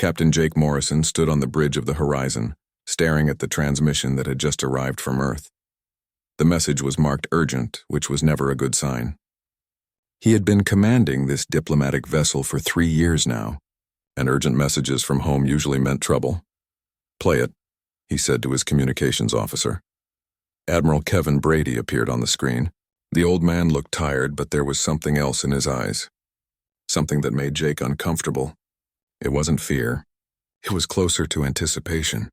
Captain Jake Morrison stood on the bridge of the horizon, staring at the transmission that had just arrived from Earth. The message was marked urgent, which was never a good sign. He had been commanding this diplomatic vessel for 3 years now, and urgent messages from home usually meant trouble. "Play it," he said to his communications officer. Admiral Kevin Brady appeared on the screen. The old man looked tired, but there was something else in his eyes. Something that made Jake uncomfortable. It wasn't fear. It was closer to anticipation.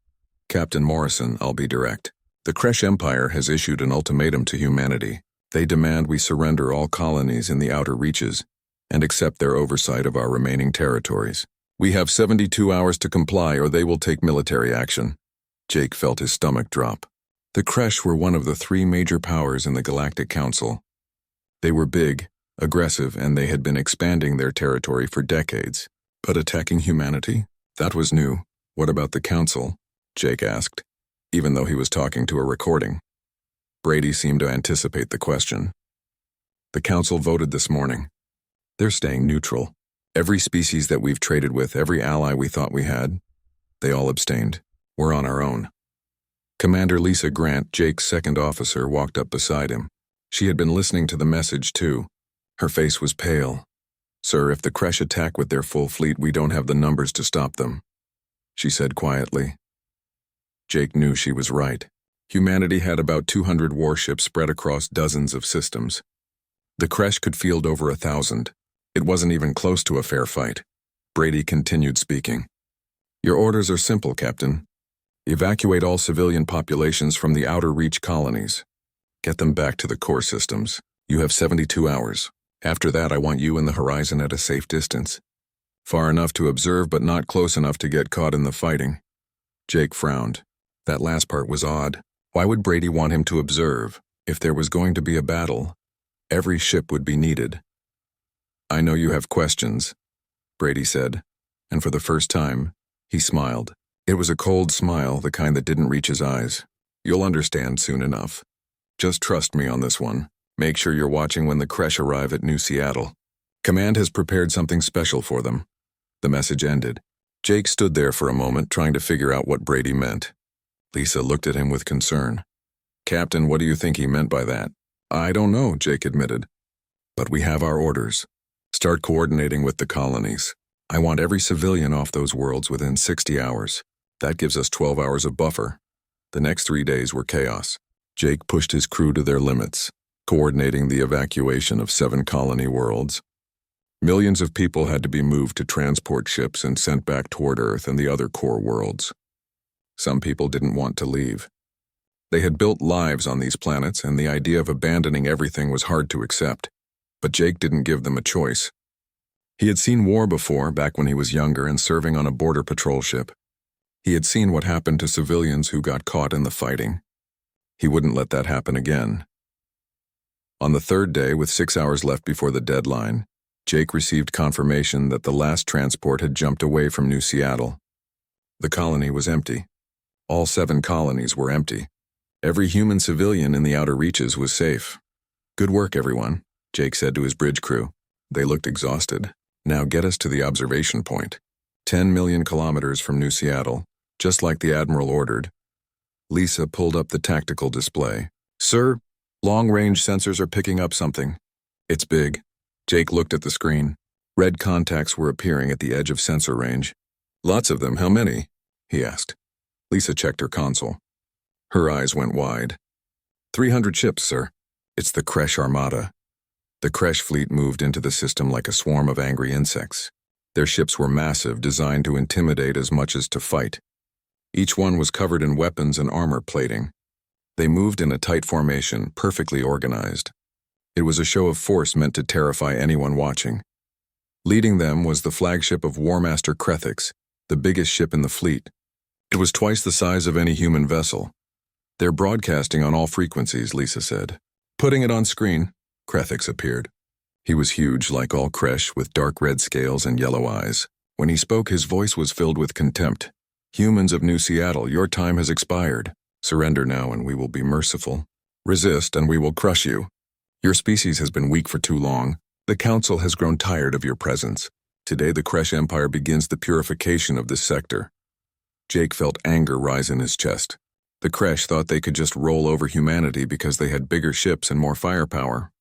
"Captain Morrison, I'll be direct. The Kresh Empire has issued an ultimatum to humanity. They demand we surrender all colonies in the outer reaches and accept their oversight of our remaining territories. We have 72 hours to comply or they will take military action." Jake felt his stomach drop. The Kresh were one of the 3 major powers in the Galactic Council. They were big, aggressive, and they had been expanding their territory for decades. But attacking humanity? That was new. "What about the Council?" Jake asked, even though he was talking to a recording. Brady seemed to anticipate the question. "The Council voted this morning. They're staying neutral. Every species that we've traded with, every ally we thought we had, they all abstained. We're on our own." Commander Lisa Grant, Jake's second officer, walked up beside him. She had been listening to the message too. Her face was pale. "Sir, if the Kresh attack with their full fleet, we don't have the numbers to stop them," she said quietly. Jake knew she was right. Humanity had about 200 warships spread across dozens of systems. The Kresh could field over 1,000. It wasn't even close to a fair fight. Brady continued speaking. "Your orders are simple, Captain. Evacuate all civilian populations from the outer reach colonies. Get them back to the core systems. You have 72 hours. After that, I want you in the horizon at a safe distance. Far enough to observe, but not close enough to get caught in the fighting." Jake frowned. That last part was odd. Why would Brady want him to observe? If there was going to be a battle, every ship would be needed. "I know you have questions," Brady said, and for the first time, he smiled. It was a cold smile, the kind that didn't reach his eyes. "You'll understand soon enough. Just trust me on this one. Make sure you're watching when the Kresh arrive at New Seattle. Command has prepared something special for them." The message ended. Jake stood there for a moment, trying to figure out what Brady meant. Lisa looked at him with concern. "Captain, what do you think he meant by that?" "I don't know," Jake admitted. "But we have our orders. Start coordinating with the colonies. I want every civilian off those worlds within 60 hours. That gives us 12 hours of buffer. The next 3 days were chaos." Jake pushed his crew to their limits, coordinating the evacuation of 7 colony worlds. Millions of people had to be moved to transport ships and sent back toward Earth and the other core worlds. Some people didn't want to leave. They had built lives on these planets, and the idea of abandoning everything was hard to accept. But Jake didn't give them a choice. He had seen war before, back when he was younger and serving on a border patrol ship. He had seen what happened to civilians who got caught in the fighting. He wouldn't let that happen again. On the 3rd day, with 6 hours left before the deadline, Jake received confirmation that the last transport had jumped away from New Seattle. The colony was empty. All 7 colonies were empty. Every human civilian in the outer reaches was safe. "Good work, everyone," Jake said to his bridge crew. They looked exhausted. "Now get us to the observation point. 10 million kilometers from New Seattle, just like the Admiral ordered." Lisa pulled up the tactical display. "Sir, long-range sensors are picking up something. It's big." Jake looked at the screen. Red contacts were appearing at the edge of sensor range. "Lots of them, how many?" he asked. Lisa checked her console. Her eyes went wide. 300 ships, sir. It's the Kresh Armada." The Kresh fleet moved into the system like a swarm of angry insects. Their ships were massive, designed to intimidate as much as to fight. Each one was covered in weapons and armor plating. They moved in a tight formation, perfectly organized. It was a show of force meant to terrify anyone watching. Leading them was the flagship of War Master Krethix, the biggest ship in the fleet. It was twice the size of any human vessel. "They're broadcasting on all frequencies," Lisa said. Putting it on screen, Krethix appeared. He was huge, like all Kresh, with dark red scales and yellow eyes. When he spoke, his voice was filled with contempt. "Humans of New Seattle, your time has expired. Surrender now and we will be merciful. Resist and we will crush you. Your species has been weak for too long. The Council has grown tired of your presence. Today the Kresh Empire begins the purification of this sector. Jake felt anger rise in his chest. The Kresh thought they could just roll over humanity because they had bigger ships and more firepower.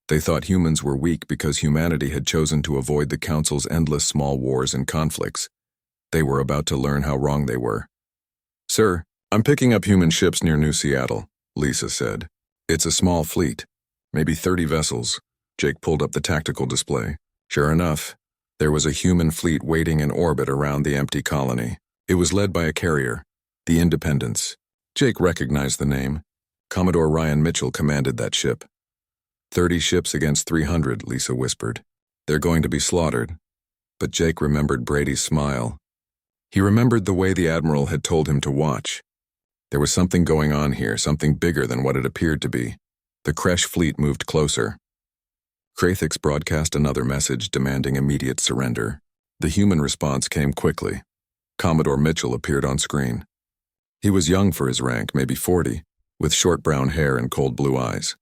They thought humans were weak because humanity had chosen to avoid the Council's endless small wars and conflicts. They were about to learn how wrong they were. "Sir, I'm picking up human ships near New Seattle," Lisa said. "It's a small fleet, maybe 30 vessels." Jake pulled up the tactical display. Sure enough, there was a human fleet waiting in orbit around the empty colony. It was led by a carrier, the Independence. Jake recognized the name. Commodore Ryan Mitchell commanded that ship. 30 ships against 300, Lisa whispered. "They're going to be slaughtered." But Jake remembered Brady's smile. He remembered the way the Admiral had told him to watch. There was something going on here, something bigger than what it appeared to be. The Kresh fleet moved closer. Krathix broadcast another message demanding immediate surrender. The human response came quickly. Commodore Mitchell appeared on screen. He was young for his rank, maybe 40, with short brown hair and cold blue eyes.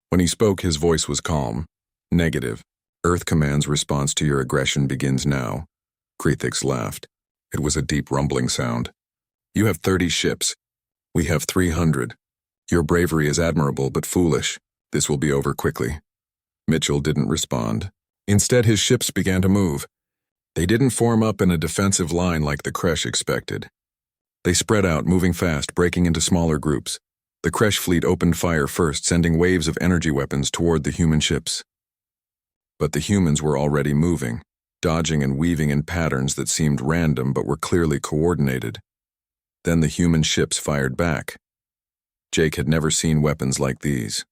When he spoke, his voice was calm. "Negative. Earth Command's response to your aggression begins now." Krathix laughed. It was a deep rumbling sound. "You have 30 ships. We have 300. Your bravery is admirable but foolish. This will be over quickly." Mitchell didn't respond. Instead, his ships began to move. They didn't form up in a defensive line like the Kresh expected. They spread out, moving fast, breaking into smaller groups. The Kresh fleet opened fire first, sending waves of energy weapons toward the human ships. But the humans were already moving, dodging and weaving in patterns that seemed random but were clearly coordinated. Then the human ships fired back. Jake had never seen weapons like these.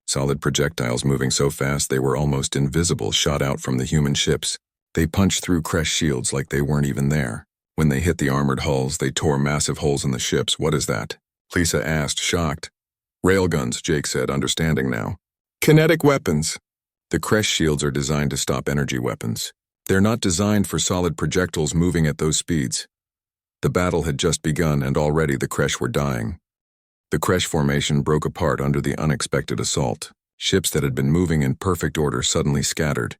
Solid projectiles moving so fast they were almost invisible shot out from the human ships. They punched through Kresh shields like they weren't even there. When they hit the armored hulls, they tore massive holes in the ships. "What is that?" Lisa asked, shocked. "Railguns," Jake said, understanding now. "Kinetic weapons." The Kresh shields are designed to stop energy weapons. They're not designed for solid projectiles moving at those speeds. The battle had just begun and already the Kresh were dying. The Kresh formation broke apart under the unexpected assault. Ships that had been moving in perfect order suddenly scattered,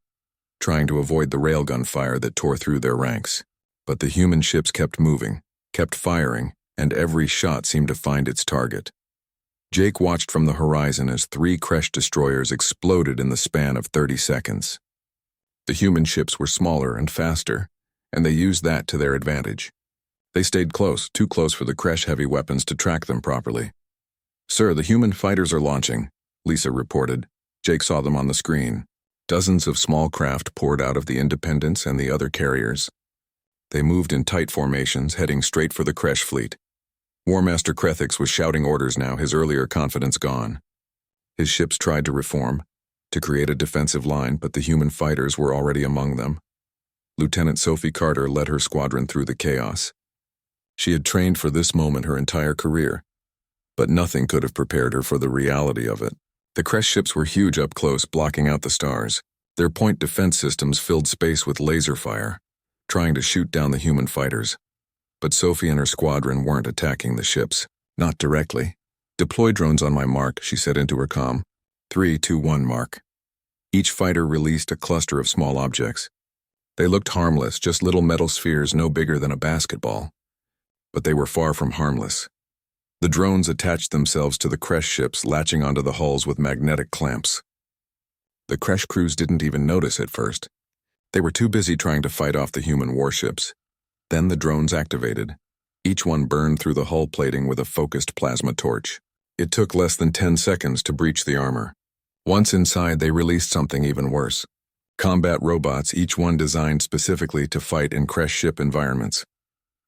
trying to avoid the railgun fire that tore through their ranks. But the human ships kept moving, kept firing, and every shot seemed to find its target. Jake watched from the horizon as 3 Kresh destroyers exploded in the span of 30 seconds. The human ships were smaller and faster, and they used that to their advantage. They stayed close, too close for the Kresh heavy weapons to track them properly. "Sir, the human fighters are launching," Lisa reported. Jake saw them on the screen. Dozens of small craft poured out of the Independence and the other carriers. They moved in tight formations, heading straight for the Kresh fleet. War Master Krathix was shouting orders now, his earlier confidence gone. His ships tried to reform, to create a defensive line, but the human fighters were already among them. Lieutenant Sophie Carter led her squadron through the chaos. She had trained for this moment her entire career, but nothing could have prepared her for the reality of it. The Kresh ships were huge up close, blocking out the stars. Their point defense systems filled space with laser fire, trying to shoot down the human fighters. But Sophie and her squadron weren't attacking the ships. Not directly. "Deploy drones on my mark," she said into her comm. 3, 2, 1 mark. Each fighter released a cluster of small objects. They looked harmless, just little metal spheres no bigger than a basketball. But they were far from harmless. The drones attached themselves to the Kresh ships, latching onto the hulls with magnetic clamps. The Kresh crews didn't even notice at first. They were too busy trying to fight off the human warships. Then the drones activated. Each one burned through the hull plating with a focused plasma torch. It took less than 10 seconds to breach the armor. Once inside, they released something even worse. Combat robots, each one designed specifically to fight in Kresh ship environments.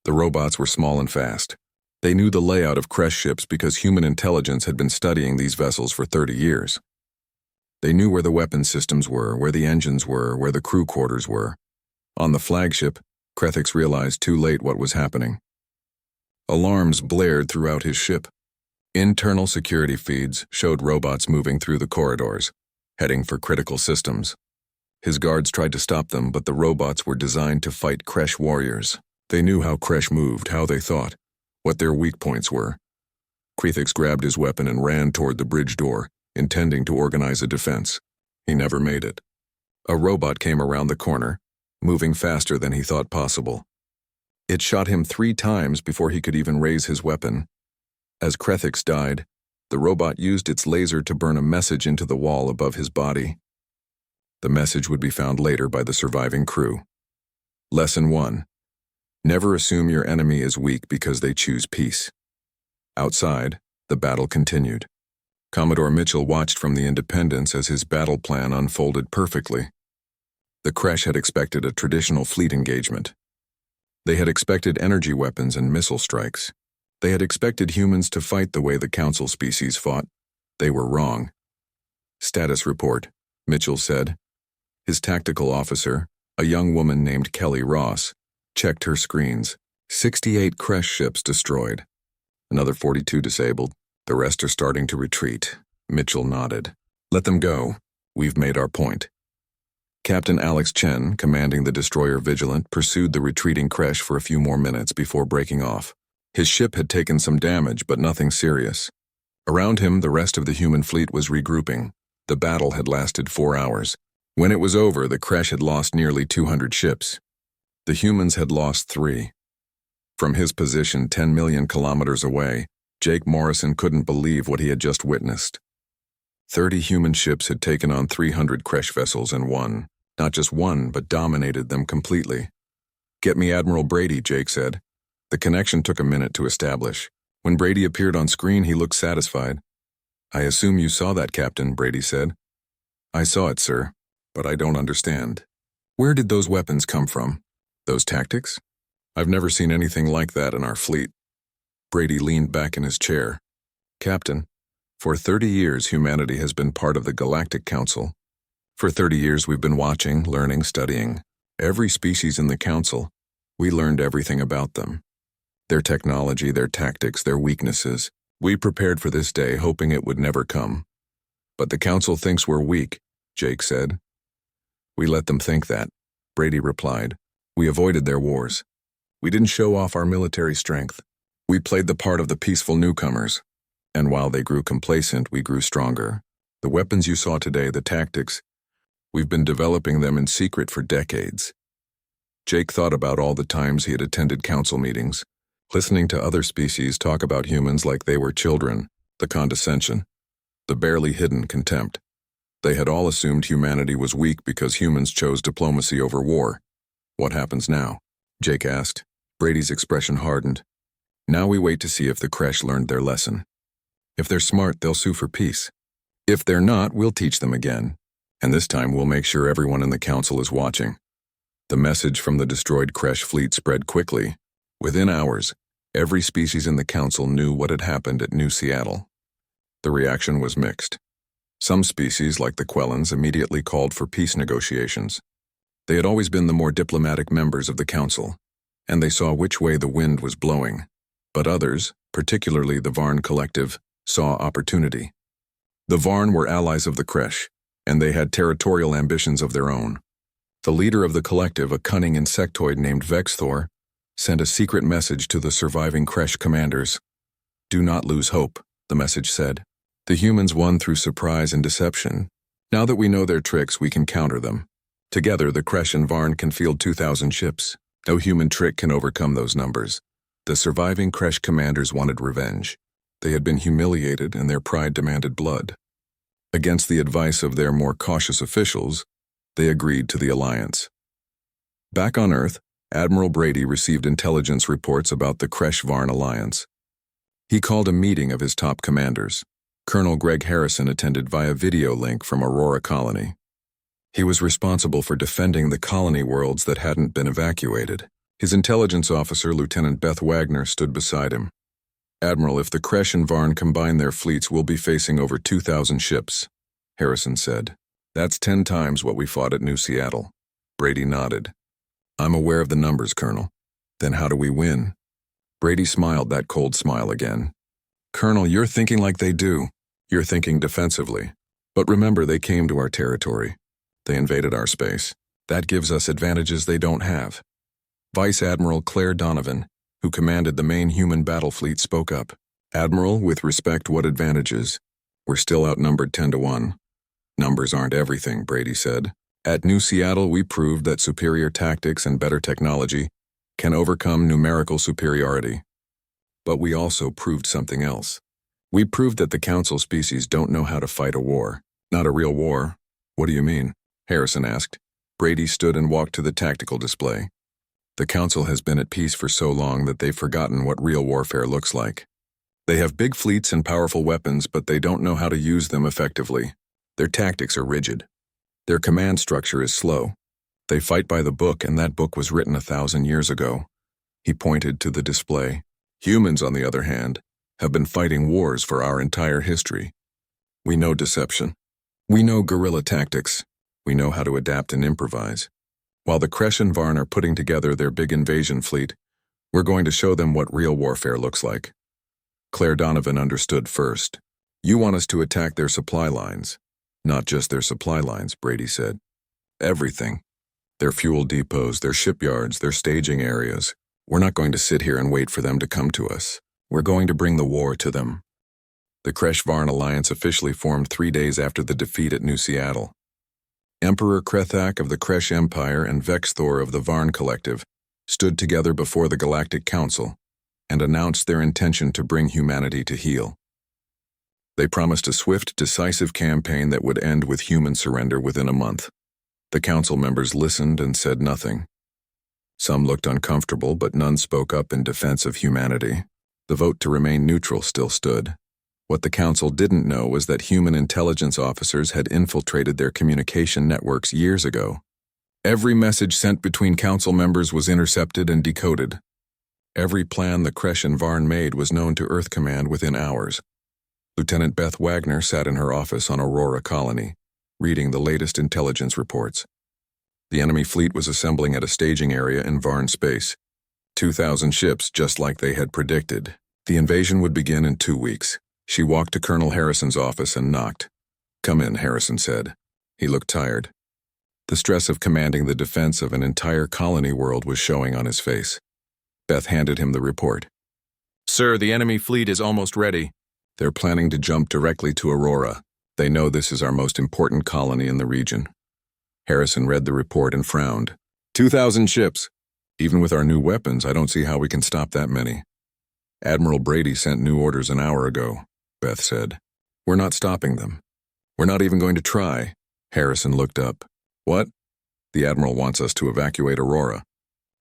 The robots were small and fast. They knew the layout of Kresh ships because human intelligence had been studying these vessels for 30 years. They knew where the weapon systems were, where the engines were, where the crew quarters were. On the flagship, Krathix realized too late what was happening. Alarms blared throughout his ship. Internal security feeds showed robots moving through the corridors, heading for critical systems. His guards tried to stop them, but the robots were designed to fight Kresh warriors. They knew how Kresh moved, how they thought, what their weak points were. Krathix grabbed his weapon and ran toward the bridge door, intending to organize a defense. He never made it. A robot came around the corner, moving faster than he thought possible. It shot him 3 times before he could even raise his weapon. As Krethix died, the robot used its laser to burn a message into the wall above his body. The message would be found later by the surviving crew. Lesson 1. Never assume your enemy is weak because they choose peace. Outside, the battle continued. Commodore Mitchell watched from the Independence as his battle plan unfolded perfectly. The Kresh had expected a traditional fleet engagement. They had expected energy weapons and missile strikes. They had expected humans to fight the way the Council species fought. They were wrong. Status report, Mitchell said. His tactical officer, a young woman named Kelly Ross, checked her screens. 68 Kresh ships destroyed. Another 42 disabled. The rest are starting to retreat. Mitchell nodded. Let them go. We've made our point. Captain Alex Chen, commanding the destroyer Vigilant, pursued the retreating Kresh for a few more minutes before breaking off. His ship had taken some damage, but nothing serious. Around him, the rest of the human fleet was regrouping. The battle had lasted 4 hours. When it was over, the Kresh had lost nearly 200 ships. The humans had lost 3. From his position 10 million kilometers away, Jake Morrison couldn't believe what he had just witnessed. 30 human ships had taken on 300 Kresh vessels and won. Not just won, but dominated them completely. Get me Admiral Brady, Jake said. The connection took a minute to establish. When Brady appeared on screen, he looked satisfied. I assume you saw that, Captain, Brady said. I saw it, sir, but I don't understand. Where did those weapons come from? Those tactics? I've never seen anything like that in our fleet. Brady leaned back in his chair. Captain, for 30 years humanity has been part of the Galactic Council. For 30 years we've been watching, learning, studying. Every species in the Council, we learned everything about them. Their technology, their tactics, their weaknesses. We prepared for this day, hoping it would never come. But the Council thinks we're weak, Jake said. We let them think that, Brady replied. We avoided their wars. We didn't show off our military strength. We played the part of the peaceful newcomers. And while they grew complacent, we grew stronger. The weapons you saw today, the tactics, we've been developing them in secret for decades. Jake thought about all the times he had attended council meetings, listening to other species talk about humans like they were children, the condescension, the barely hidden contempt. They had all assumed humanity was weak because humans chose diplomacy over war. What happens now? Jake asked. Brady's expression hardened. Now we wait to see if the Kresh learned their lesson. If they're smart, they'll sue for peace. If they're not, we'll teach them again. And this time we'll make sure everyone in the council is watching. The message from the destroyed Kresh fleet spread quickly. Within hours, every species in the council knew what had happened at New Seattle. The reaction was mixed. Some species, like the Quellans, immediately called for peace negotiations. They had always been the more diplomatic members of the council, and they saw which way the wind was blowing. But others, particularly the Varn Collective, saw opportunity. The Varn were allies of the Kresh, and they had territorial ambitions of their own. The leader of the collective, a cunning insectoid named Vexthor, sent a secret message to the surviving Kresh commanders. Do not lose hope, the message said. The humans won through surprise and deception. Now that we know their tricks, we can counter them. Together, the Kresh and Varn can field 2,000 ships. No human trick can overcome those numbers. The surviving Kresh commanders wanted revenge. They had been humiliated and their pride demanded blood. Against the advice of their more cautious officials, they agreed to the alliance. Back on Earth, Admiral Brady received intelligence reports about the Kresh-Varn alliance. He called a meeting of his top commanders. Colonel Greg Harrison attended via video link from Aurora Colony. He was responsible for defending the colony worlds that hadn't been evacuated. His intelligence officer, Lieutenant Beth Wagner, stood beside him. Admiral, if the Kresh and Varn combine their fleets, we'll be facing over 2,000 ships, Harrison said. That's 10 times what we fought at New Seattle. Brady nodded. I'm aware of the numbers, Colonel. Then how do we win? Brady smiled that cold smile again. Colonel, you're thinking like they do. You're thinking defensively. But remember, they came to our territory. They invaded our space. That gives us advantages they don't have. Vice Admiral Claire Donovan, who commanded the main human battle fleet, spoke up. Admiral, with respect, what advantages? We're still outnumbered 10-1. Numbers aren't everything, Brady said. At New Seattle, we proved that superior tactics and better technology can overcome numerical superiority. But we also proved something else. We proved that the Council species don't know how to fight a war. Not a real war. What do you mean? Harrison asked. Brady stood and walked to the tactical display. The Council has been at peace for so long that they've forgotten what real warfare looks like. They have big fleets and powerful weapons, but they don't know how to use them effectively. Their tactics are rigid. Their command structure is slow. They fight by the book, and that book was written 1,000 years ago. He pointed to the display. Humans, on the other hand, have been fighting wars for our entire history. We know deception. We know guerrilla tactics. We know how to adapt and improvise. While the Kresh and Varn are putting together their big invasion fleet, we're going to show them what real warfare looks like. Claire Donovan understood first. You want us to attack their supply lines. Not just their supply lines, Brady said. Everything. Their fuel depots, their shipyards, their staging areas. We're not going to sit here and wait for them to come to us. We're going to bring the war to them. The Kresh-Varn alliance officially formed 3 days after the defeat at New Seattle. Emperor Krethak of the Kresh Empire and Vex-Thor of the Varn Collective stood together before the Galactic Council and announced their intention to bring humanity to heel. They promised a swift, decisive campaign that would end with human surrender within a month. The council members listened and said nothing. Some looked uncomfortable, but none spoke up in defense of humanity. The vote to remain neutral still stood. What the council didn't know was that human intelligence officers had infiltrated their communication networks years ago. Every message sent between council members was intercepted and decoded. Every plan the Kresh and Varn made was known to Earth Command within hours. Lieutenant Beth Wagner sat in her office on Aurora Colony, reading the latest intelligence reports. The enemy fleet was assembling at a staging area in Varn space. 2,000 ships, just like they had predicted. The invasion would begin in 2 weeks. She walked to Colonel Harrison's office and knocked. "Come in," Harrison said. He looked tired. The stress of commanding the defense of an entire colony world was showing on his face. Beth handed him the report. "Sir, the enemy fleet is almost ready. They're planning to jump directly to Aurora. They know this is our most important colony in the region." Harrison read the report and frowned. 2,000 ships. Even with our new weapons, I don't see how we can stop that many. Admiral Brady sent new orders an hour ago, Beth said. We're not stopping them. We're not even going to try. Harrison looked up. What? The Admiral wants us to evacuate Aurora.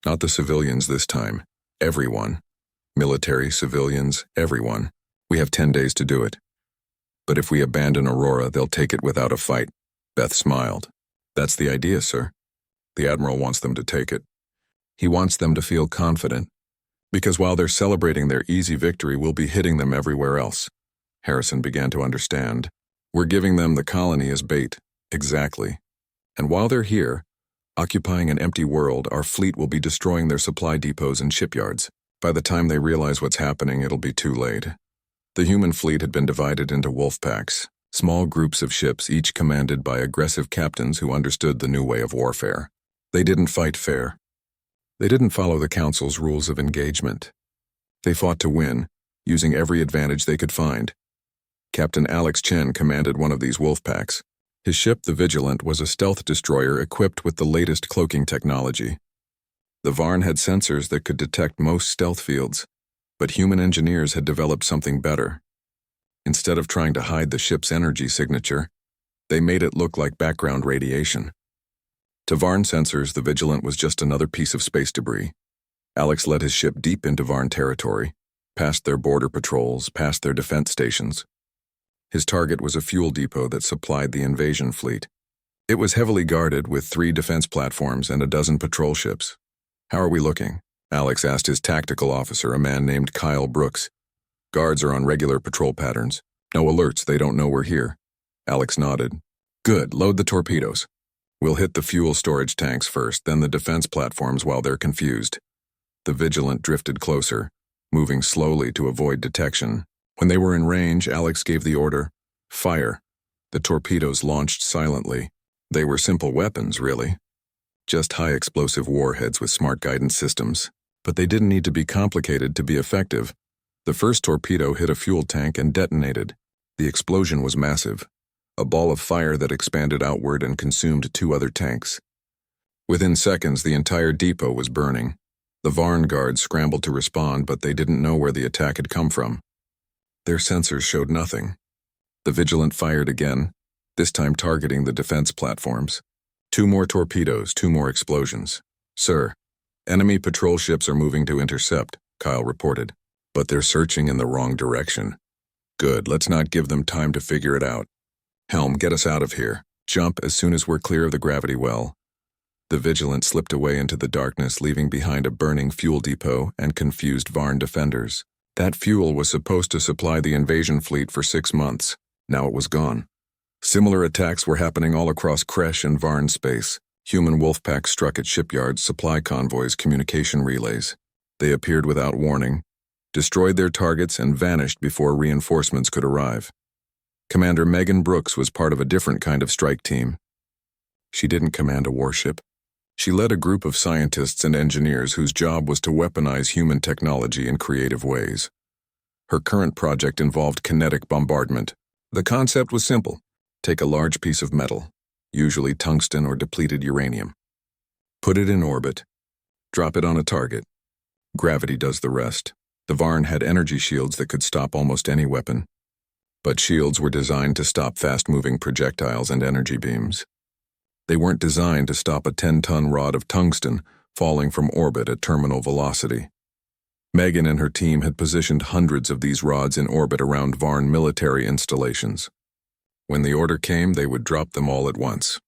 Not the civilians this time. Everyone. Military, civilians, everyone. We have 10 days to do it. But if we abandon Aurora, they'll take it without a fight. Beth smiled. That's the idea, sir. The Admiral wants them to take it. He wants them to feel confident. Because while they're celebrating their easy victory, we'll be hitting them everywhere else. Harrison began to understand. We're giving them the colony as bait. Exactly. And while they're here, occupying an empty world, our fleet will be destroying their supply depots and shipyards. By the time they realize what's happening, it'll be too late. The human fleet had been divided into wolf packs, small groups of ships, each commanded by aggressive captains who understood the new way of warfare. They didn't fight fair. They didn't follow the Council's rules of engagement. They fought to win, using every advantage they could find. Captain Alex Chen commanded one of these wolf packs. His ship, the Vigilant, was a stealth destroyer equipped with the latest cloaking technology. The Varn had sensors that could detect most stealth fields, but human engineers had developed something better. Instead of trying to hide the ship's energy signature, they made it look like background radiation. To Varn sensors, the Vigilant was just another piece of space debris. Alex led his ship deep into Varn territory, past their border patrols, past their defense stations. His target was a fuel depot that supplied the invasion fleet. It was heavily guarded with 3 defense platforms and a dozen patrol ships. How are we looking? Alex asked his tactical officer, a man named Kyle Brooks. Guards are on regular patrol patterns. No alerts, they don't know we're here. Alex nodded. Good, load the torpedoes. We'll hit the fuel storage tanks first, then the defense platforms while they're confused. The Vigilant drifted closer, moving slowly to avoid detection. When they were in range, Alex gave the order, fire. The torpedoes launched silently. They were simple weapons, really. Just high-explosive warheads with smart guidance systems. But they didn't need to be complicated to be effective. The first torpedo hit a fuel tank and detonated. The explosion was massive. a ball of fire that expanded outward and consumed 2 other tanks. Within seconds, the entire depot was burning. The Varn guards scrambled to respond, but they didn't know where the attack had come from. Their sensors showed nothing. The Vigilant fired again, this time targeting the defense platforms. 2 more torpedoes, 2 more explosions. "Sir, enemy patrol ships are moving to intercept," Kyle reported. "But they're searching in the wrong direction." "Good, let's not give them time to figure it out. Helm, get us out of here. Jump as soon as we're clear of the gravity well." The Vigilant slipped away into the darkness, leaving behind a burning fuel depot and confused Varn defenders. That fuel was supposed to supply the invasion fleet for 6 months. Now it was gone. Similar attacks were happening all across Kresh and Varn space. Human wolfpacks struck at shipyards, supply convoys, communication relays. They appeared without warning, destroyed their targets, and vanished before reinforcements could arrive. Commander Megan Brooks was part of a different kind of strike team. She didn't command a warship. She led a group of scientists and engineers whose job was to weaponize human technology in creative ways. Her current project involved kinetic bombardment. The concept was simple. Take a large piece of metal, usually tungsten or depleted uranium. Put it in orbit. Drop it on a target. Gravity does the rest. The Varn had energy shields that could stop almost any weapon. But shields were designed to stop fast-moving projectiles and energy beams. They weren't designed to stop a 10-ton rod of tungsten falling from orbit at terminal velocity. Megan and her team had positioned hundreds of these rods in orbit around Varn military installations. When the order came, they would drop them all at once.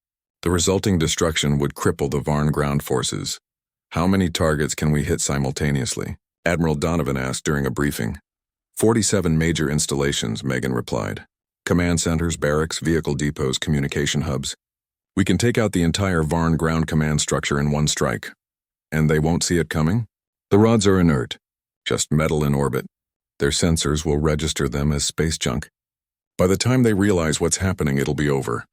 The resulting destruction would cripple the Varn ground forces. "How many targets can we hit simultaneously?" Admiral Donovan asked during a briefing. 47 major installations, Megan replied. "Command centers, barracks, vehicle depots, communication hubs. We can take out the entire Varn ground command structure in one strike. And they won't see it coming? The rods are inert, just metal in orbit. Their sensors will register them as space junk. By the time they realize what's happening, it'll be over."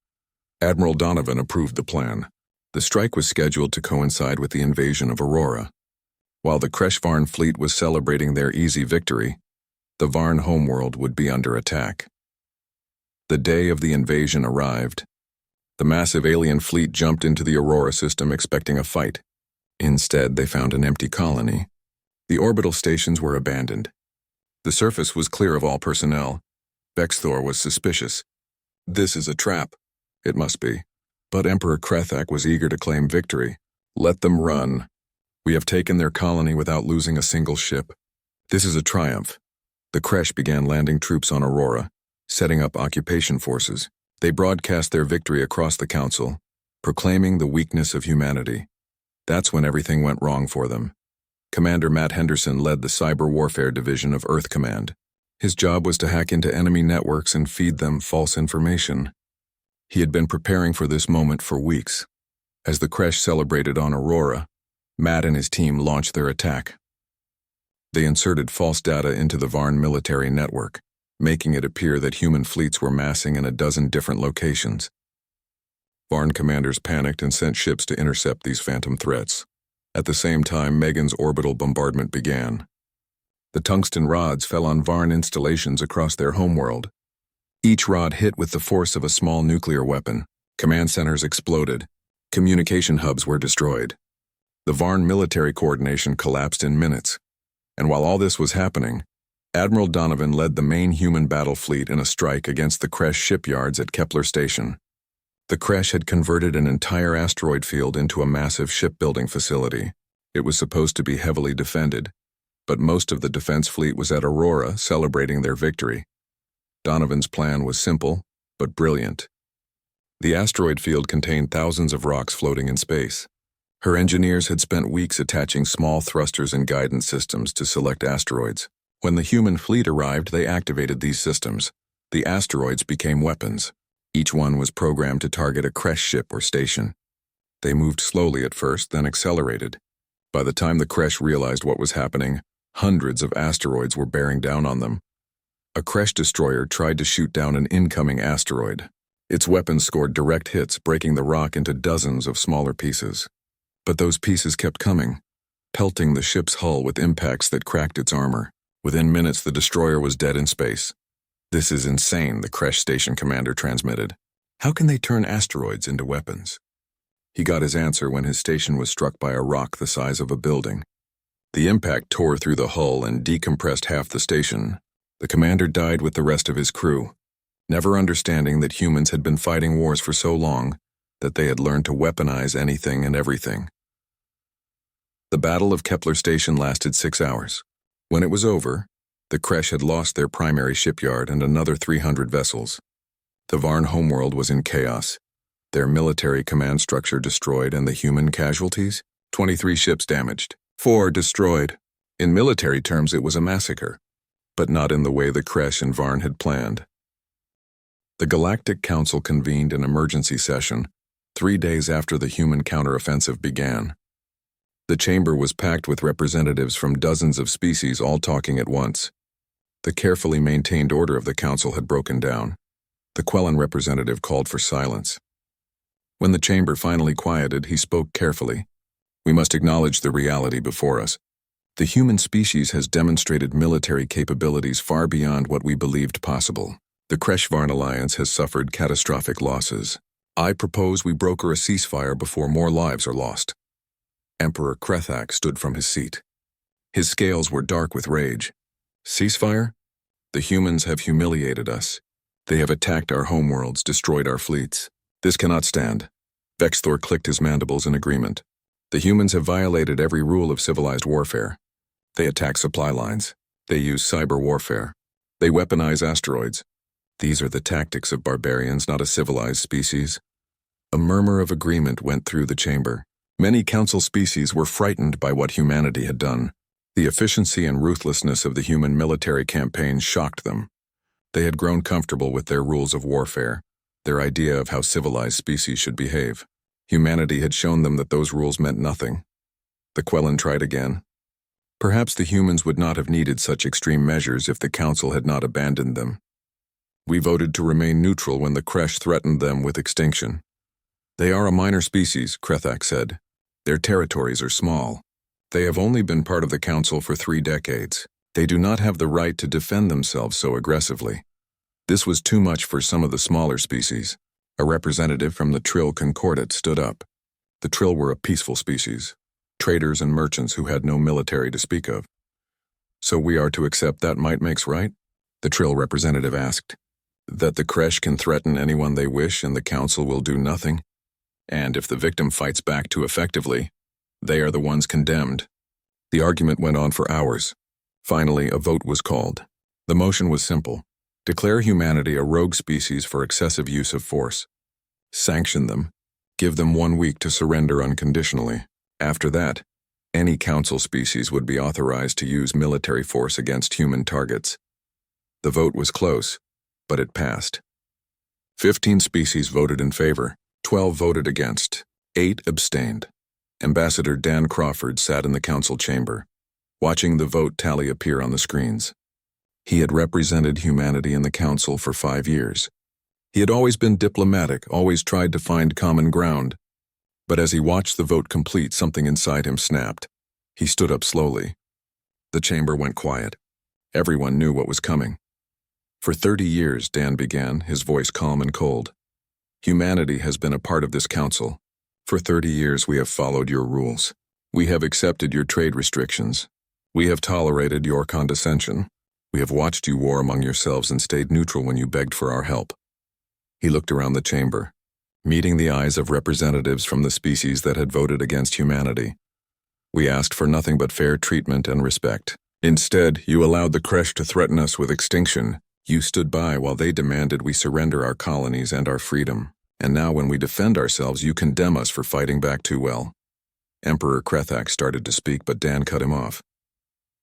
Admiral Donovan approved the plan. The strike was scheduled to coincide with the invasion of Aurora. While the Kresh Varn fleet was celebrating their easy victory, the Varn homeworld would be under attack. The day of the invasion arrived. The massive alien fleet jumped into the Aurora system expecting a fight. Instead, they found an empty colony. The orbital stations were abandoned. The surface was clear of all personnel. Vexthor was suspicious. "This is a trap." "It must be." But Emperor Krethak was eager to claim victory. "Let them run. We have taken their colony without losing a single ship. This is a triumph." The Kresh began landing troops on Aurora, setting up occupation forces. They broadcast their victory across the Council, proclaiming the weakness of humanity. That's when everything went wrong for them. Commander Matt Henderson led the Cyber Warfare Division of Earth Command. His job was to hack into enemy networks and feed them false information. He had been preparing for this moment for weeks. As the Kresh celebrated on Aurora, Matt and his team launched their attack. They inserted false data into the Varn military network, making it appear that human fleets were massing in a dozen different locations. Varn commanders panicked and sent ships to intercept these phantom threats. At the same time, Megan's orbital bombardment began. The tungsten rods fell on Varn installations across their homeworld. Each rod hit with the force of a small nuclear weapon. Command centers exploded. Communication hubs were destroyed. The Varn military coordination collapsed in minutes. And while all this was happening, Admiral Donovan led the main human battle fleet in a strike against the Kresh shipyards at Kepler Station. The Kresh had converted an entire asteroid field into a massive shipbuilding facility. It was supposed to be heavily defended, but most of the defense fleet was at Aurora celebrating their victory. Donovan's plan was simple, but brilliant. The asteroid field contained thousands of rocks floating in space. Her engineers had spent weeks attaching small thrusters and guidance systems to select asteroids. When the human fleet arrived, they activated these systems. The asteroids became weapons. Each one was programmed to target a Kresh ship or station. They moved slowly at first, then accelerated. By the time the Kresh realized what was happening, hundreds of asteroids were bearing down on them. A Kresh destroyer tried to shoot down an incoming asteroid. Its weapons scored direct hits, breaking the rock into dozens of smaller pieces. But those pieces kept coming, pelting the ship's hull with impacts that cracked its armor. Within minutes, the destroyer was dead in space. "This is insane," the Kresh station commander transmitted. How can they turn asteroids into weapons? He got his answer when his station was struck by a rock the size of a building. The impact tore through the hull and decompressed half the station. The commander died with the rest of his crew, never understanding that humans had been fighting wars for so long that they had learned to weaponize anything and everything. The Battle of Kepler Station lasted 6 hours. When it was over, the Kresh had lost their primary shipyard and another 300 vessels. The Varn homeworld was in chaos, their military command structure destroyed, and the human casualties? 23 ships damaged, 4 destroyed. In military terms, it was a massacre, but not in the way the Kresh and Varn had planned. The Galactic Council convened an emergency session 3 days after the human counteroffensive began. The chamber was packed with representatives from dozens of species all talking at once. The carefully maintained order of the council had broken down. The Quellan representative called for silence. When the chamber finally quieted, he spoke carefully. We must acknowledge the reality before us. The human species has demonstrated military capabilities far beyond what we believed possible. The Kresh-Varn alliance has suffered catastrophic losses. I propose we broker a ceasefire before more lives are lost. Emperor Krethak stood from his seat. His scales were dark with rage. Ceasefire? The humans have humiliated us. They have attacked our homeworlds, destroyed our fleets. This cannot stand. Vexthor clicked his mandibles in agreement. The humans have violated every rule of civilized warfare. They attack supply lines. They use cyber warfare. They weaponize asteroids. These are the tactics of barbarians, not a civilized species. A murmur of agreement went through the chamber. Many council species were frightened by what humanity had done. The efficiency and ruthlessness of the human military campaign shocked them. They had grown comfortable with their rules of warfare, their idea of how civilized species should behave. Humanity had shown them that those rules meant nothing. The Quellan tried again. Perhaps the humans would not have needed such extreme measures if the council had not abandoned them. We voted to remain neutral when the Kresh threatened them with extinction. They are a minor species, Krethak said. Their territories are small. They have only been part of the council for 3 decades. They do not have the right to defend themselves so aggressively. This was too much for some of the smaller species. A representative from the Trill Concordat stood up. The Trill were a peaceful species, traders and merchants who had no military to speak of. So we are to accept that might makes right? The Trill representative asked. That the Kresh can threaten anyone they wish and the council will do nothing? And if the victim fights back too effectively, they are the ones condemned. The argument went on for hours. Finally, a vote was called. The motion was simple. Declare humanity a rogue species for excessive use of force. Sanction them. Give them 1 week to surrender unconditionally. After that, any council species would be authorized to use military force against human targets. The vote was close, but it passed. 15 species voted in favor, 12 voted against, 8 abstained. Ambassador Dan Crawford sat in the council chamber, watching the vote tally appear on the screens. He had represented humanity in the council for 5 years. He had always been diplomatic, always tried to find common ground. But as he watched the vote complete, something inside him snapped. He stood up slowly. The chamber went quiet. Everyone knew what was coming. For 30 years, Dan began, his voice calm and cold. Humanity has been a part of this council. For 30 years we have followed your rules. We have accepted your trade restrictions. We have tolerated your condescension. We have watched you war among yourselves and stayed neutral when you begged for our help. He looked around the chamber, meeting the eyes of representatives from the species that had voted against humanity. We asked for nothing but fair treatment and respect. Instead, you allowed the Kresh to threaten us with extinction. You stood by while they demanded we surrender our colonies and our freedom. And now when we defend ourselves, you condemn us for fighting back too well. Emperor Krethak started to speak, but Dan cut him off.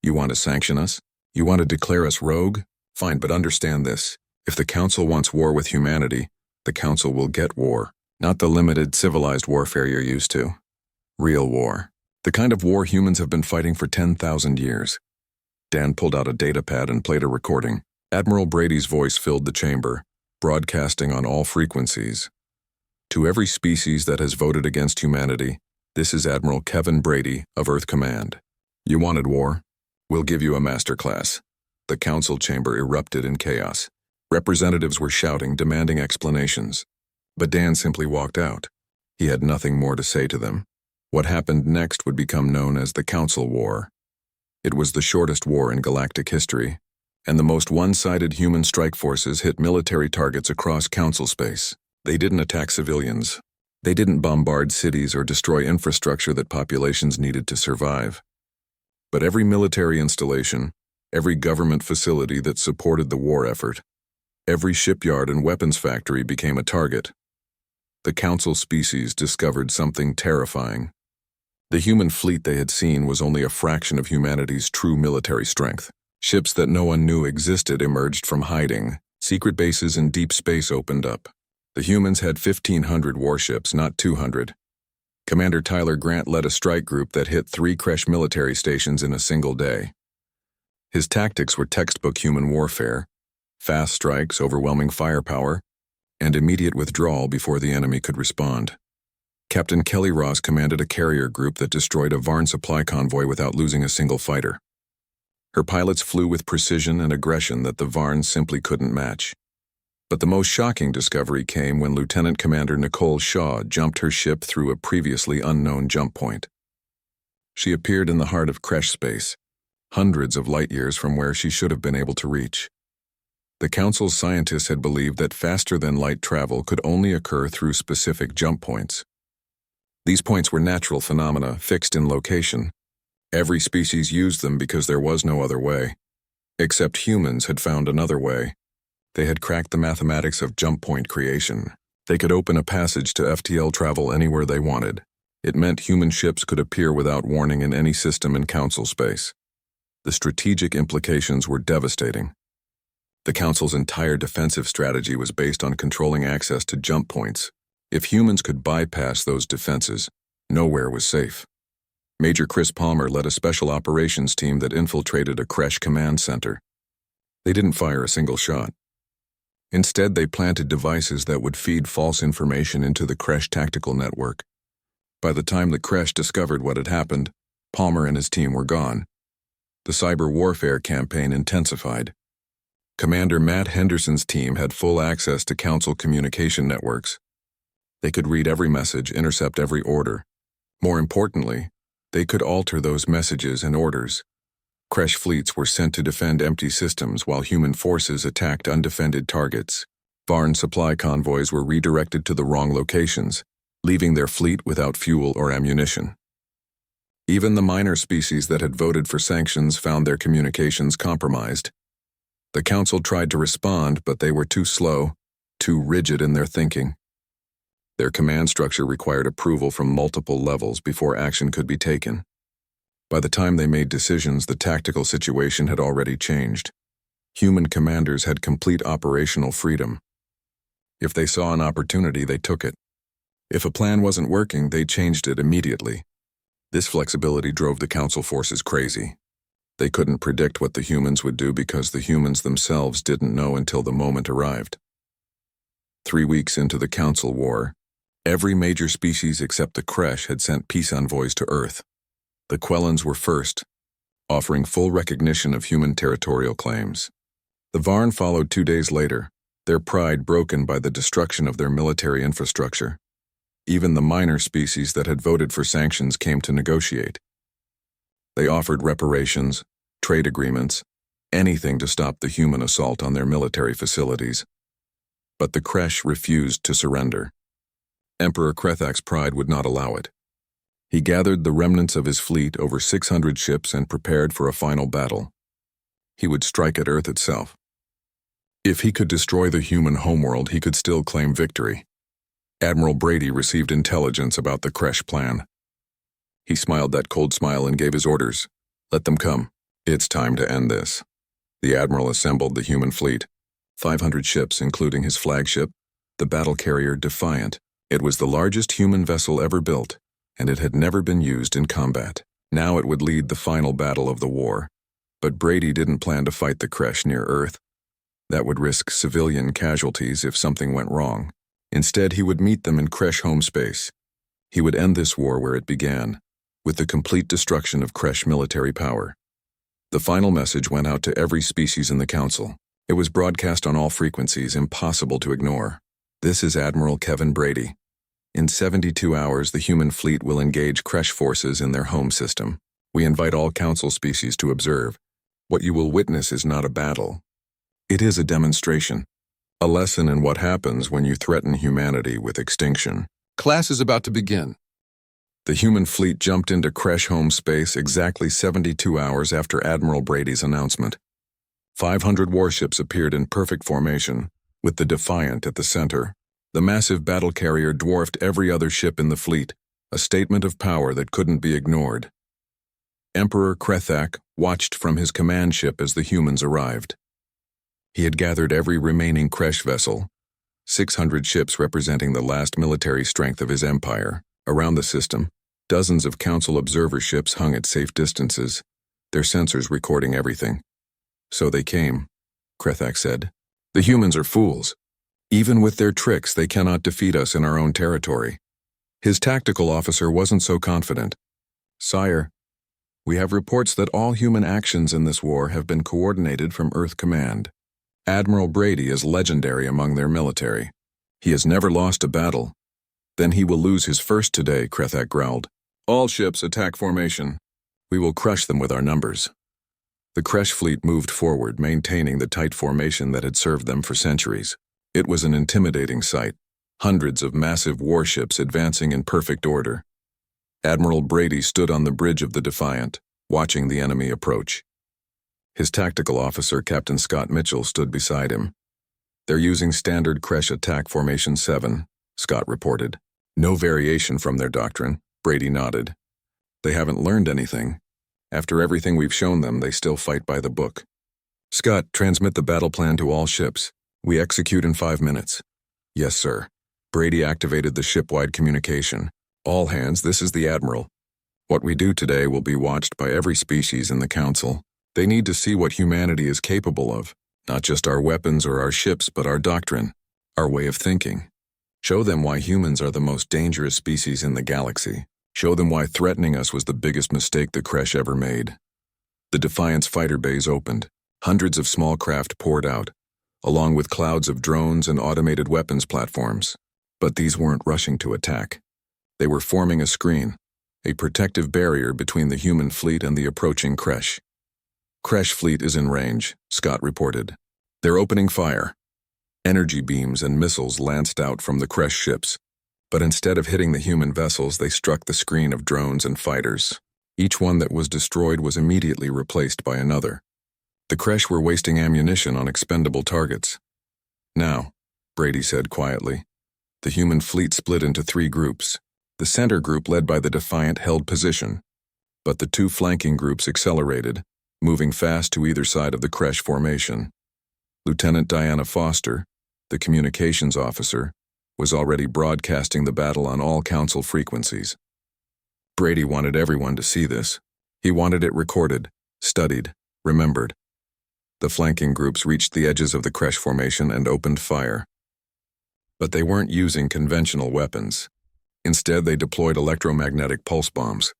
You want to sanction us? You want to declare us rogue? Fine, but understand this. If the council wants war with humanity, the council will get war. Not the limited civilized warfare you're used to. Real war. The kind of war humans have been fighting for 10,000 years. Dan pulled out a datapad and played a recording. Admiral Brady's voice filled the chamber, broadcasting on all frequencies. To every species that has voted against humanity, this is Admiral Kevin Brady of Earth Command. You wanted war? We'll give you a masterclass. The council chamber erupted in chaos. Representatives were shouting, demanding explanations. But Dan simply walked out. He had nothing more to say to them. What happened next would become known as the Council War. It was the shortest war in galactic history, and the most one-sided human strike forces hit military targets across Council space. They didn't attack civilians. They didn't bombard cities or destroy infrastructure that populations needed to survive. But every military installation, every government facility that supported the war effort, every shipyard and weapons factory became a target. The Council species discovered something terrifying. The human fleet they had seen was only a fraction of humanity's true military strength. Ships that no one knew existed emerged from hiding. Secret bases in deep space opened up. The humans had 1,500 warships, not 200. Commander Tyler Grant led a strike group that hit 3 Kresh military stations in a single day. His tactics were textbook human warfare: fast strikes, overwhelming firepower, and immediate withdrawal before the enemy could respond. Captain Kelly Ross commanded a carrier group that destroyed a Varn supply convoy without losing a single fighter. Her pilots flew with precision and aggression that the Varns simply couldn't match. But the most shocking discovery came when Lieutenant Commander Nicole Shaw jumped her ship through a previously unknown jump point. She appeared in the heart of Kresh space, hundreds of light years from where she should have been able to reach. The Council's scientists had believed that faster-than-light travel could only occur through specific jump points. These points were natural phenomena, fixed in location. Every species used them because there was no other way. Except humans had found another way. They had cracked the mathematics of jump point creation. They could open a passage to FTL travel anywhere they wanted. It meant human ships could appear without warning in any system in Council space. The strategic implications were devastating. The Council's entire defensive strategy was based on controlling access to jump points. If humans could bypass those defenses, nowhere was safe. Major Chris Palmer led a special operations team that infiltrated a Kresh command center. They didn't fire a single shot. Instead, they planted devices that would feed false information into the Kresh tactical network. By the time the Kresh discovered what had happened, Palmer and his team were gone. The cyber warfare campaign intensified. Commander Matt Henderson's team had full access to Council communication networks. They could read every message, intercept every order. More importantly, they could alter those messages and orders. Kresh fleets were sent to defend empty systems while human forces attacked undefended targets. Varn supply convoys were redirected to the wrong locations, leaving their fleet without fuel or ammunition. Even the minor species that had voted for sanctions found their communications compromised. The Council tried to respond, but they were too slow, too rigid in their thinking. Their command structure required approval from multiple levels before action could be taken. By the time they made decisions, the tactical situation had already changed. Human commanders had complete operational freedom. If they saw an opportunity, they took it. If a plan wasn't working, they changed it immediately. This flexibility drove the Council forces crazy. They couldn't predict what the humans would do because the humans themselves didn't know until the moment arrived. 3 weeks into the Council War, every major species except the Kresh had sent peace envoys to Earth. The Quellans were first, offering full recognition of human territorial claims. The Varn followed 2 days later, their pride broken by the destruction of their military infrastructure. Even the minor species that had voted for sanctions came to negotiate. They offered reparations, trade agreements, anything to stop the human assault on their military facilities. But the Kresh refused to surrender. Emperor Krethak's pride would not allow it. He gathered the remnants of his fleet, over 600 ships, and prepared for a final battle. He would strike at Earth itself. If he could destroy the human homeworld, he could still claim victory. Admiral Brady received intelligence about the Kresh plan. He smiled that cold smile and gave his orders. Let them come. It's time to end this. The Admiral assembled the human fleet. 500 ships, including his flagship, the battle carrier Defiant. It was the largest human vessel ever built, and it had never been used in combat. Now it would lead the final battle of the war. But Brady didn't plan to fight the Kresh near Earth. That would risk civilian casualties if something went wrong. Instead, he would meet them in Kresh home space. He would end this war where it began, with the complete destruction of Kresh military power. The final message went out to every species in the Council. It was broadcast on all frequencies, impossible to ignore. This is Admiral Kevin Brady. In 72 hours, the human fleet will engage Kresh forces in their home system. We invite all Council species to observe. What you will witness is not a battle. It is a demonstration. A lesson in what happens when you threaten humanity with extinction. Class is about to begin. The human fleet jumped into Kresh home space exactly 72 hours after Admiral Brady's announcement. 500 warships appeared in perfect formation, with the Defiant at the center. The massive battle carrier dwarfed every other ship in the fleet, a statement of power that couldn't be ignored. Emperor Krethak watched from his command ship as the humans arrived. He had gathered every remaining Kresh vessel, 600 ships representing the last military strength of his empire. Around the system, dozens of Council observer ships hung at safe distances, their sensors recording everything. So they came, Krethak said. The humans are fools. Even with their tricks, they cannot defeat us in our own territory. His tactical officer wasn't so confident. Sire, we have reports that all human actions in this war have been coordinated from Earth Command. Admiral Brady is legendary among their military. He has never lost a battle. Then he will lose his first today, Krethak growled. All ships attack formation. We will crush them with our numbers. The Kresh fleet moved forward, maintaining the tight formation that had served them for centuries. It was an intimidating sight, hundreds of massive warships advancing in perfect order. Admiral Brady stood on the bridge of the Defiant, watching the enemy approach. His tactical officer, Captain Scott Mitchell, stood beside him. They're using standard Kresh attack formation 7, Scott reported. No variation from their doctrine, Brady nodded. They haven't learned anything. After everything we've shown them, they still fight by the book. Scott, transmit the battle plan to all ships. We execute in 5 minutes. Yes, sir. Brady activated the ship-wide communication. All hands, this is the Admiral. What we do today will be watched by every species in the Council. They need to see what humanity is capable of, not just our weapons or our ships, but our doctrine, our way of thinking. Show them why humans are the most dangerous species in the galaxy. Show them why threatening us was the biggest mistake the Kresh ever made. The Defiant's fighter bays opened. Hundreds of small craft poured out, along with clouds of drones and automated weapons platforms. But these weren't rushing to attack. They were forming a screen, a protective barrier between the human fleet and the approaching Kresh. Kresh fleet is in range, Scott reported. They're opening fire. Energy beams and missiles lanced out from the Kresh ships, but instead of hitting the human vessels, they struck the screen of drones and fighters. Each one that was destroyed was immediately replaced by another. The Kresh were wasting ammunition on expendable targets. Now, Brady said quietly, the human fleet split into 3 groups. The center group, led by the Defiant, held position, but the 2 flanking groups accelerated, moving fast to either side of the Kresh formation. Lieutenant Diana Foster, the communications officer, was already broadcasting the battle on all Council frequencies. Brady wanted everyone to see this. He wanted it recorded, studied, remembered. The flanking groups reached the edges of the Kresh formation and opened fire. But they weren't using conventional weapons. Instead, they deployed electromagnetic pulse bombs.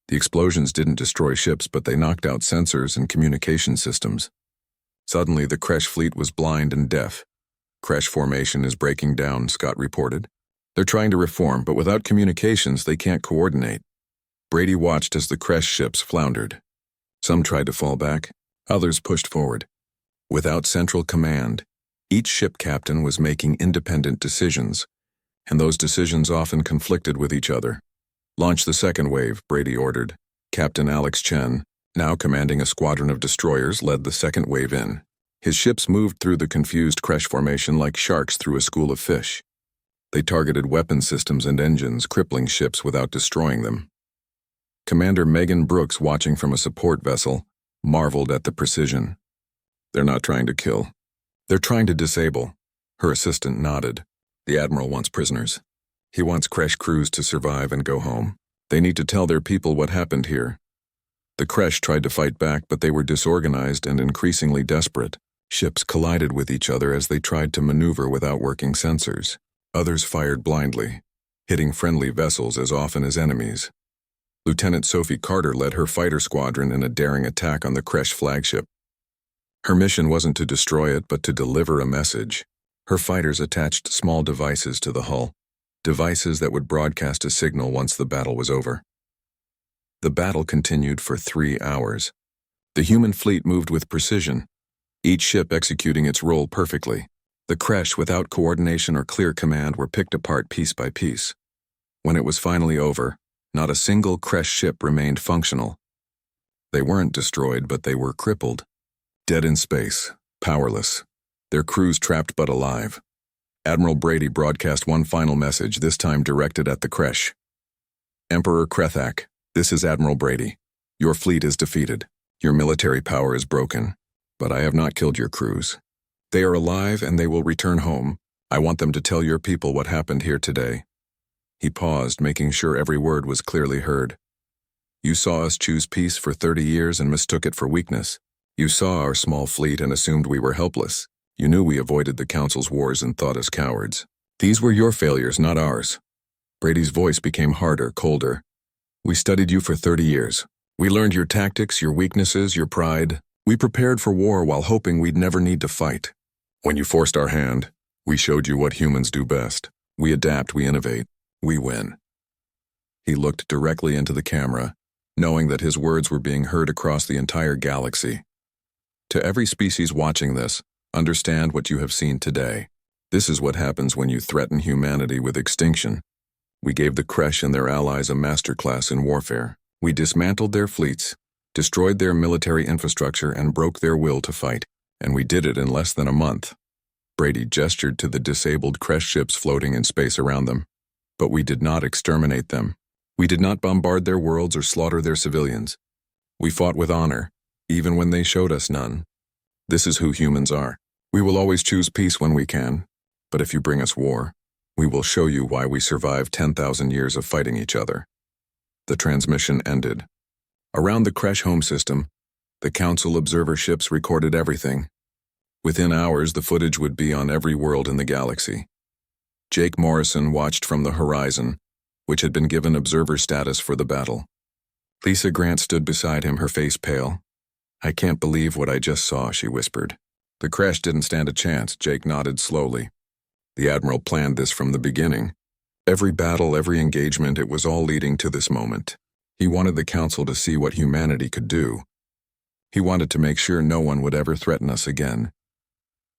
The explosions didn't destroy ships, but they knocked out sensors and communication systems. Suddenly, the Kresh fleet was blind and deaf. Kresh formation is breaking down, Scott reported. They're trying to reform, but without communications, they can't coordinate. Brady watched as the Kresh ships floundered. Some tried to fall back, others pushed forward. Without central command, each ship captain was making independent decisions, and those decisions often conflicted with each other. Launch the second wave, Brady ordered. Captain Alex Chen, now commanding a squadron of destroyers, led the second wave in. His ships moved through the confused Kresh formation like sharks through a school of fish. They targeted weapon systems and engines, crippling ships without destroying them. Commander Megan Brooks, watching from a support vessel, marveled at the precision. They're not trying to kill. They're trying to disable. Her assistant nodded. The Admiral wants prisoners. He wants Kresh crews to survive and go home. They need to tell their people what happened here. The Kresh tried to fight back, but they were disorganized and increasingly desperate. Ships collided with each other as they tried to maneuver without working sensors. Others fired blindly, hitting friendly vessels as often as enemies. Lieutenant Sophie Carter led her fighter squadron in a daring attack on the Kresh flagship. Her mission wasn't to destroy it, but to deliver a message. Her fighters attached small devices to the hull, devices that would broadcast a signal once the battle was over. The battle continued for 3 hours. The human fleet moved with precision, each ship executing its role perfectly. The Kresh, without coordination or clear command, were picked apart piece by piece. When it was finally over, not a single Kresh ship remained functional. They weren't destroyed, but they were crippled. Dead in space, powerless. Their crews trapped but alive. Admiral Brady broadcast one final message, this time directed at the Kresh. Emperor Krethak, this is Admiral Brady. Your fleet is defeated. Your military power is broken. But I have not killed your crews. They are alive and they will return home. I want them to tell your people what happened here today. He paused, making sure every word was clearly heard. You saw us choose peace for 30 years and mistook it for weakness. You saw our small fleet and assumed we were helpless. You knew we avoided the Council's wars and thought us cowards. These were your failures, not ours. Brady's voice became harder, colder. We studied you for 30 years. We learned your tactics, your weaknesses, your pride. We prepared for war while hoping we'd never need to fight. When you forced our hand, we showed you what humans do best. We adapt, we innovate, we win. He looked directly into the camera, knowing that his words were being heard across the entire galaxy. To every species watching this, understand what you have seen today. This is what happens when you threaten humanity with extinction. We gave the Kresh and their allies a masterclass in warfare. We dismantled their fleets, destroyed their military infrastructure, and broke their will to fight. And we did it in less than a month. Brady gestured to the disabled Kresh ships floating in space around them. But we did not exterminate them. We did not bombard their worlds or slaughter their civilians. We fought with honor, even when they showed us none. This is who humans are. We will always choose peace when we can, but if you bring us war, we will show you why we survived 10,000 years of fighting each other. The transmission ended. Around the Kresh home system, the Council observer ships recorded everything. Within hours, the footage would be on every world in the galaxy. Jake Morrison watched from the horizon, which had been given observer status for the battle. Lisa Grant stood beside him, her face pale. I can't believe what I just saw, she whispered. The Kresh didn't stand a chance, Jake nodded slowly. The Admiral planned this from the beginning. Every battle, every engagement, it was all leading to this moment. He wanted the Council to see what humanity could do. He wanted to make sure no one would ever threaten us again.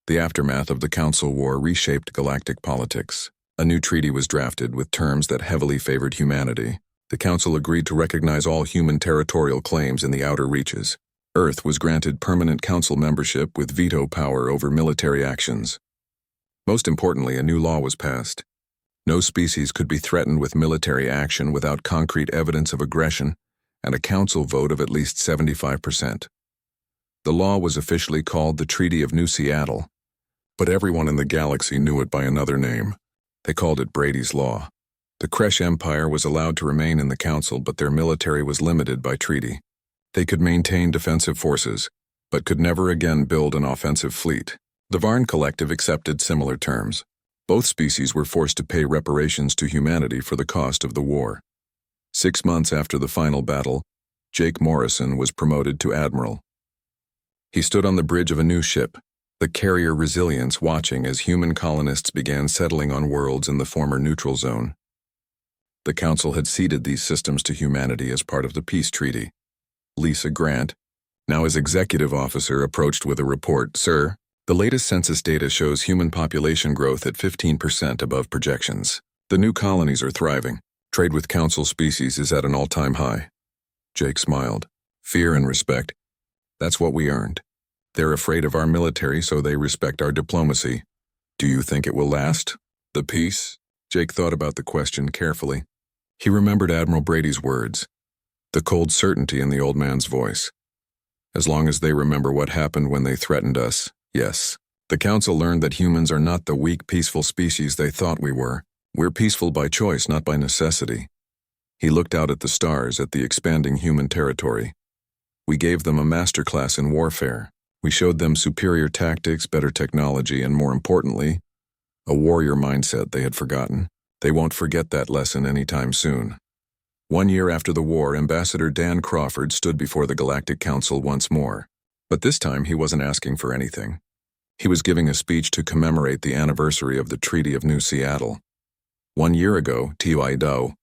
The aftermath of the Council War reshaped galactic politics. A new treaty was drafted with terms that heavily favored humanity. The Council agreed to recognize all human territorial claims in the outer reaches. Earth was granted permanent Council membership with veto power over military actions. Most importantly, a new law was passed. No species could be threatened with military action without concrete evidence of aggression and a Council vote of at least 75%. The law was officially called the Treaty of New Seattle, but everyone in the galaxy knew it by another name. They called it Brady's Law. The Kresh Empire was allowed to remain in the Council, but their military was limited by treaty. They could maintain defensive forces, but could never again build an offensive fleet. The Varn Collective accepted similar terms. Both species were forced to pay reparations to humanity for the cost of the war. 6 months after the final battle, Jake Morrison was promoted to Admiral. He stood on the bridge of a new ship, the carrier Resilience, watching as human colonists began settling on worlds in the former neutral zone. The Council had ceded these systems to humanity as part of the peace treaty. Lisa Grant, now as executive officer, approached with a report. Sir, the latest census data shows human population growth at 15% above projections. The new colonies are thriving. Trade with Council species is at an all-time high. Jake smiled. Fear and respect. That's what we earned. They're afraid of our military, so they respect our diplomacy. Do you think it will last? The peace? Jake thought about the question carefully. He remembered Admiral Brady's words, the cold certainty in the old man's voice. As long as they remember what happened when they threatened us, yes. The Council learned that humans are not the weak, peaceful species they thought we were. We're peaceful by choice, not by necessity. He looked out at the stars, at the expanding human territory. We gave them a masterclass in warfare. We showed them superior tactics, better technology, and more importantly, a warrior mindset they had forgotten. They won't forget that lesson anytime soon. 1 year after the war, Ambassador Dan Crawford stood before the Galactic Council once more. But this time he wasn't asking for anything. He was giving a speech to commemorate the anniversary of the Treaty of New Seattle. 1 year ago, Tui Do,